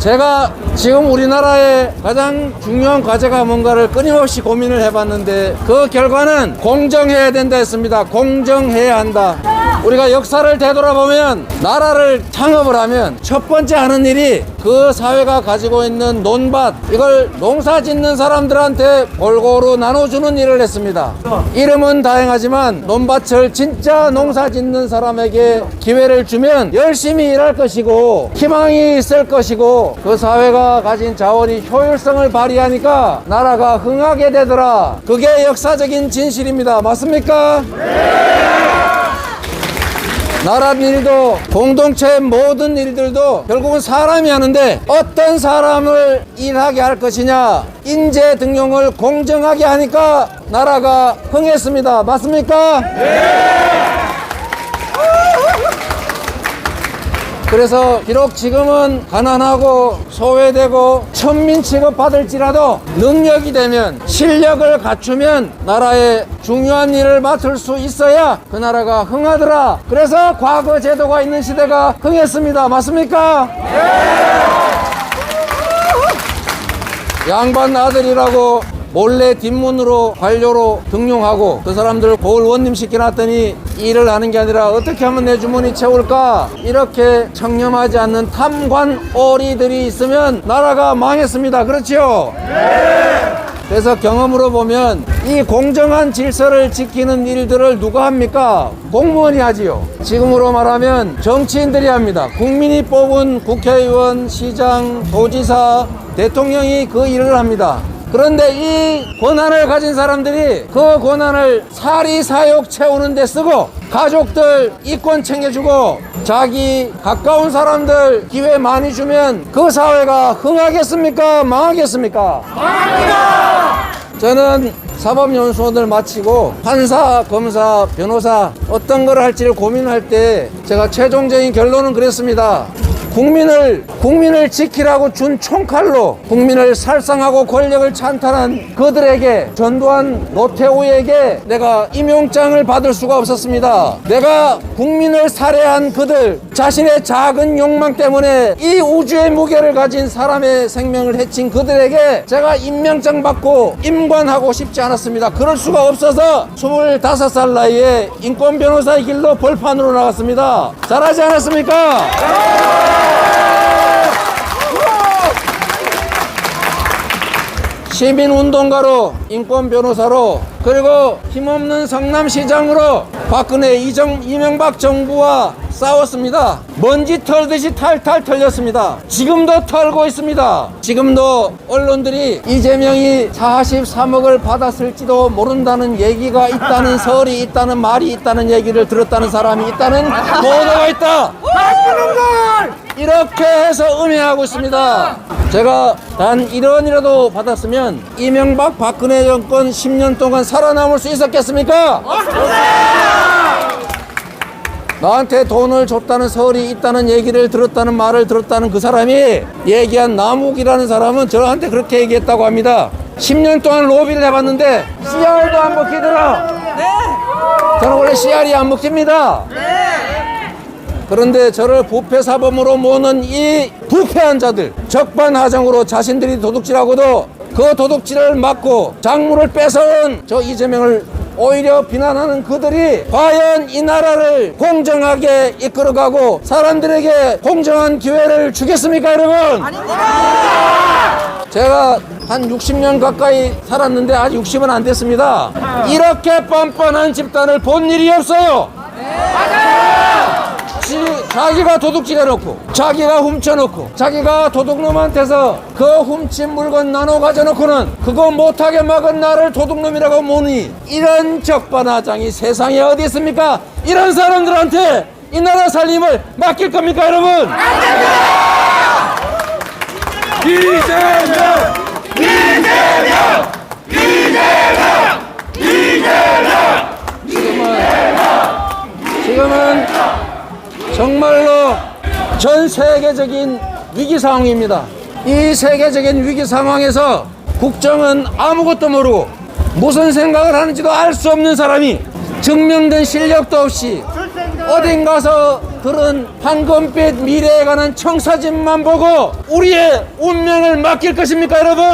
제가 지금 우리나라의 가장 중요한 과제가 뭔가를 끊임없이 고민을 해봤는데 그 결과는 공정해야 된다 했습니다. 공정해야 한다. 우리가 역사를 되돌아보면 나라를 창업을 하면 첫 번째 하는 일이 그 사회가 가지고 있는 논밭, 이걸 농사 짓는 사람들한테 골고루 나눠주는 일을 했습니다. 이름은 다양하지만 논밭을 진짜 농사 짓는 사람에게 기회를 주면 열심히 일할 것이고 희망이 있을 것이고 그 사회가 가진 자원이 효율성을 발휘하니까 나라가 흥하게 되더라. 그게 역사적인 진실입니다. 맞습니까? 나라 일도 공동체의 모든 일들도 결국은 사람이 하는데 어떤 사람을 일하게 할 것이냐, 인재 등용을 공정하게 하니까 나라가 흥했습니다. 맞습니까? 그래서 비록 지금은 가난하고 소외되고 천민 취급받을지라도 능력이 되면 실력을 갖추면 나라의 중요한 일을 맡을 수 있어야 그 나라가 흥하더라. 그래서 과거 제도가 있는 시대가 흥했습니다. 맞습니까? 양반 아들이라고 몰래 뒷문으로 관료로 등용하고 그 사람들 고을 원님 시켜놨더니 일을 하는 게 아니라 어떻게 하면 내 주머니 채울까, 이렇게 청렴하지 않는 탐관 오리들이 있으면 나라가 망했습니다. 그렇죠? 그래서 경험으로 보면 이 공정한 질서를 지키는 일들을 누가 합니까? 공무원이 하지요. 지금으로 말하면 정치인들이 합니다. 국민이 뽑은 국회의원, 시장, 도지사, 대통령이 그 일을 합니다. 그런데 이 권한을 가진 사람들이 그 권한을 사리사욕 채우는 데 쓰고 가족들 이권 챙겨주고 자기 가까운 사람들 기회 많이 주면 그 사회가 흥하겠습니까? 망하겠습니까? 망합니다! 저는 사법연수원을 마치고 판사, 검사, 변호사 어떤 걸 할지를 고민할 때 제가 최종적인 결론은 그랬습니다. 국민을 지키라고 준 총칼로 국민을 살상하고 권력을 찬탈한 그들에게, 전두환, 노태우에게 내가 임용장을 받을 수가 없었습니다. 내가 국민을 살해한 그들, 자신의 작은 욕망 때문에 이 우주의 무게를 가진 사람의 생명을 해친 그들에게 제가 임명장 받고 임관하고 싶지 않았습니다. 그럴 수가 없어서 25살 나이에 인권 변호사의 길로 벌판으로 나갔습니다. 잘하지 않았습니까? 시민운동가로, 인권 변호사로, 그리고 힘없는 성남시장으로 박근혜, 이명박 정부와 싸웠습니다. 먼지 털듯이 탈탈 털렸습니다. 지금도 털고 있습니다. 지금도 언론들이 이재명이 43억을 받았을지도 모른다는 얘기가 있다는, 설이 있다는, 말이 있다는 얘기를 들었다는 사람이 있다는 보도가 있다. 이렇게 해서 음해하고 있습니다. 제가 단 1원이라도 받았으면 이명박 박근혜 정권 10년 동안 살아남을 수 있었겠습니까? 나한테 돈을 줬다는 설이 있다는 얘기를 들었다는, 말을 들었다는 그 사람이 얘기한 남욱이라는 사람은 저한테 그렇게 얘기했다고 합니다. 10년 동안 로비를 해봤는데 CR도 안 먹히더라. 저는 원래 CR이 안 먹힙니다. 그런데 저를 부패사범으로 모는 이 부패한 자들, 적반하장으로 자신들이 도둑질하고도 그 도둑질을 막고 작물을 뺏어온 저 이재명을 오히려 비난하는 그들이 과연 이 나라를 공정하게 이끌어가고 사람들에게 공정한 기회를 주겠습니까, 여러분? 아닙니다! 제가 한 60년 가까이 살았는데 아직 60은 안 됐습니다. 이렇게 뻔뻔한 집단을 본 일이 없어요. 자기가 도둑질해놓고, 자기가 훔쳐놓고, 자기가 도둑놈한테서 그 훔친 물건 나눠 가져놓고는 그거 못하게 막은 나를 도둑놈이라고 모니, 이런 적반하장이 세상에 어디 있습니까? 이런 사람들한테 이 나라 살림을 맡길 겁니까, 여러분? 안 됩니다! 이재명! 이재명! 이재명! 지금은 정말로 전 세계적인 위기 상황입니다. 이 세계적인 위기 상황에서 국정은 아무것도 모르고 무슨 생각을 하는지도 알 수 없는 사람이 증명된 실력도 없이 어딘가서 들은 황금빛 미래에 관한 청사진만 보고 우리의 운명을 맡길 것입니까, 여러분?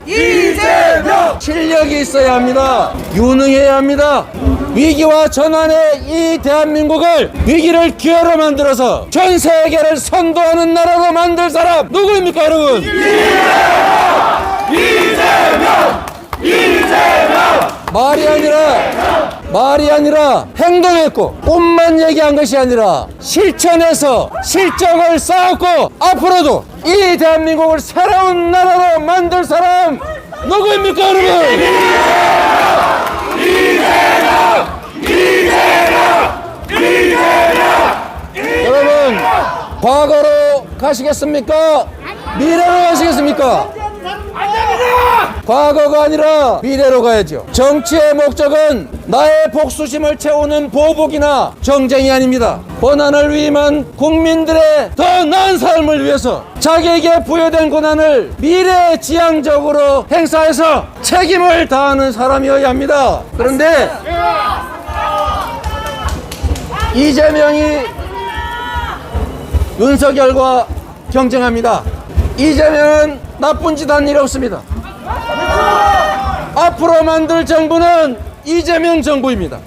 이재명! 실력이 있어야 합니다. 유능해야 합니다. 위기와 전환의 이 대한민국을 위기를 기회로 만들어서 전 세계를 선도하는 나라로 만들 사람 누구입니까, 여러분? 이재명! 말이 아니라 행동했고 꿈만 얘기한 것이 아니라 실천해서 실적을 쌓았고 앞으로도 이 대한민국을 새로운 나라로 만들 사람 누구입니까, 여러분? 여러분, 과거로 가시겠습니까? 미래로 가시겠습니까? 과거가 아니라 미래로 가야죠. 정치의 목적은 나의 복수심을 채우는 보복이나 정쟁이 아닙니다. 권한을 위임한 국민들의 더 나은 삶을 위해서 자기에게 부여된 권한을 미래지향적으로 행사해서 책임을 다하는 사람이어야 합니다. 그런데 이재명이 윤석열과 경쟁합니다. 이재명은 나쁜 짓 한 일이 없습니다. 앞으로 만들 정부는 이재명 정부입니다.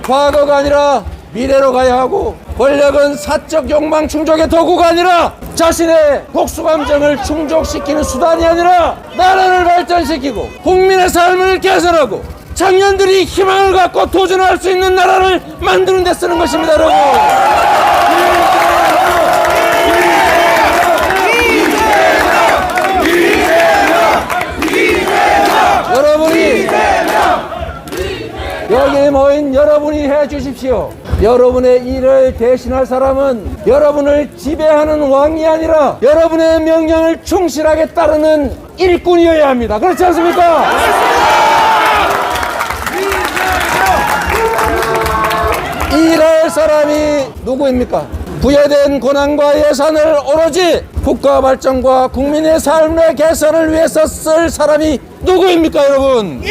과거가 아니라 미래로 가야 하고, 권력은 사적 욕망 충족의 도구가 아니라 자신의 복수감정을 충족시키는 수단이 아니라 나라를 발전시키고 국민의 삶을 개선하고 청년들이 희망을 갖고 도전할 수 있는 나라를 만드는 데 쓰는 것입니다, 여러분. 여기 모인 여러분이 해주십시오. 여러분의 일을 대신할 사람은 여러분을 지배하는 왕이 아니라 여러분의 명령을 충실하게 따르는 일꾼이어야 합니다. 그렇지 않습니까? 일할 사람이 누구입니까? 부여된 권한과 예산을 오로지 국가 발전과 국민의 삶의 개선을 위해서 쓸 사람이 누구입니까, 여러분?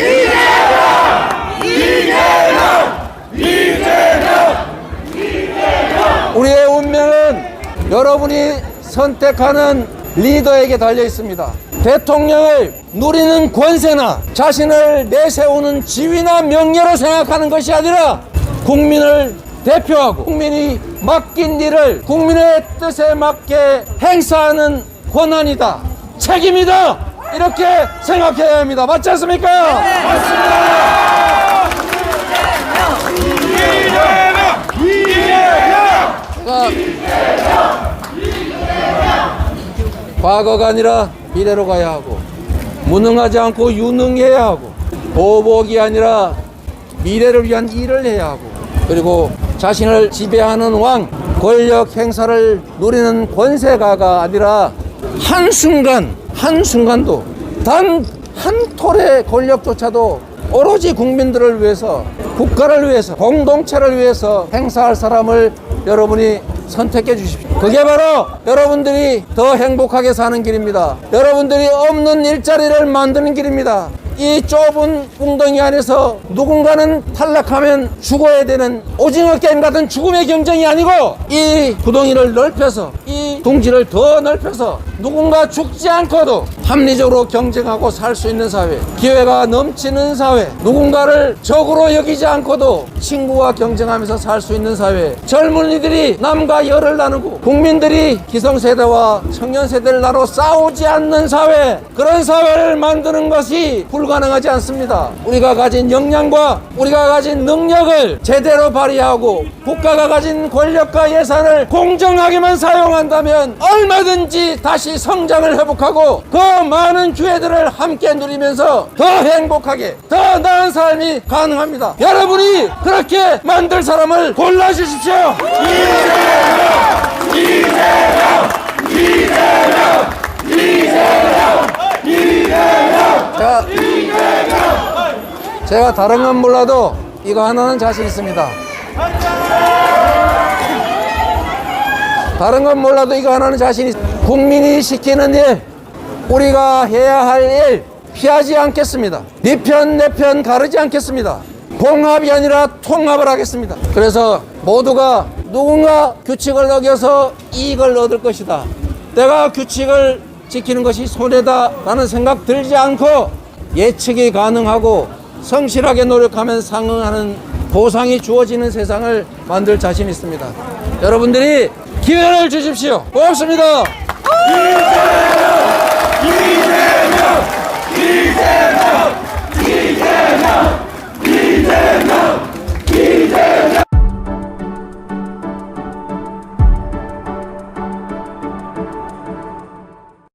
우리의 운명은 여러분이 선택하는 리더에게 달려 있습니다. 대통령을 누리는 권세나 자신을 내세우는 지위나 명예로 생각하는 것이 아니라 국민을 대표하고 국민이 맡긴 일을 국민의 뜻에 맞게 행사하는 권한이다, 책임이다, 이렇게 생각해야 합니다. 맞지 않습니까? 네, 맞습니다. 과거가 아니라 미래로 가야 하고, 무능하지 않고 유능해야 하고, 보복이 아니라 미래를 위한 일을 해야 하고, 그리고 자신을 지배하는 왕, 권력 행사를 누리는 권세가가 아니라 한순간도 단 한 톨의 권력조차도 오로지 국민들을 위해서, 국가를 위해서, 공동체를 위해서 행사할 사람을 여러분이 선택해 주십시오. 그게 바로 여러분들이 더 행복하게 사는 길입니다. 여러분들이 없는 일자리를 만드는 길입니다. 이 좁은 웅덩이 안에서 누군가는 탈락하면 죽어야 되는 오징어 게임 같은 죽음의 경쟁이 아니고, 이 구덩이를 넓혀서, 이 둥지를 더 넓혀서 누군가 죽지 않고도 합리적으로 경쟁하고 살 수 있는 사회, 기회가 넘치는 사회, 누군가를 적으로 여기지 않고도 친구와 경쟁하면서 살 수 있는 사회, 젊은이들이 남과 열을 나누고 국민들이 기성세대와 청년세대를 나눠 싸우지 않는 사회, 그런 사회를 만드는 것이 불가능하지 않습니다. 우리가 가진 역량과 우리가 가진 능력을 제대로 발휘하고 국가가 가진 권력과 예산을 공정하게만 사용한다면 얼마든지 다시 성장을 회복하고 더 많은 기회들을 함께 누리면서 더 행복하게, 더 나은 삶이 가능합니다. 여러분이 그렇게 만들 사람을 골라주십시오. 제가 다른 건 몰라도 이거 하나는 자신 있습니다. 다른 건 몰라도 이거 하나는 자신 있습니다. 국민이 시키는 일, 우리가 해야 할 일 피하지 않겠습니다. 네 편 내 편 가르지 않겠습니다. 봉합이 아니라 통합을 하겠습니다. 그래서 모두가 누군가 규칙을 어겨서 이익을 얻을 것이다, 내가 규칙을 지키는 것이 손해다라는 생각 들지 않고 예측이 가능하고 성실하게 노력하면 상응하는 보상이 주어지는 세상을 만들 자신 있습니다. 여러분들이 기회를 주십시오. 고맙습니다. 이재명! 이재명! 이재명!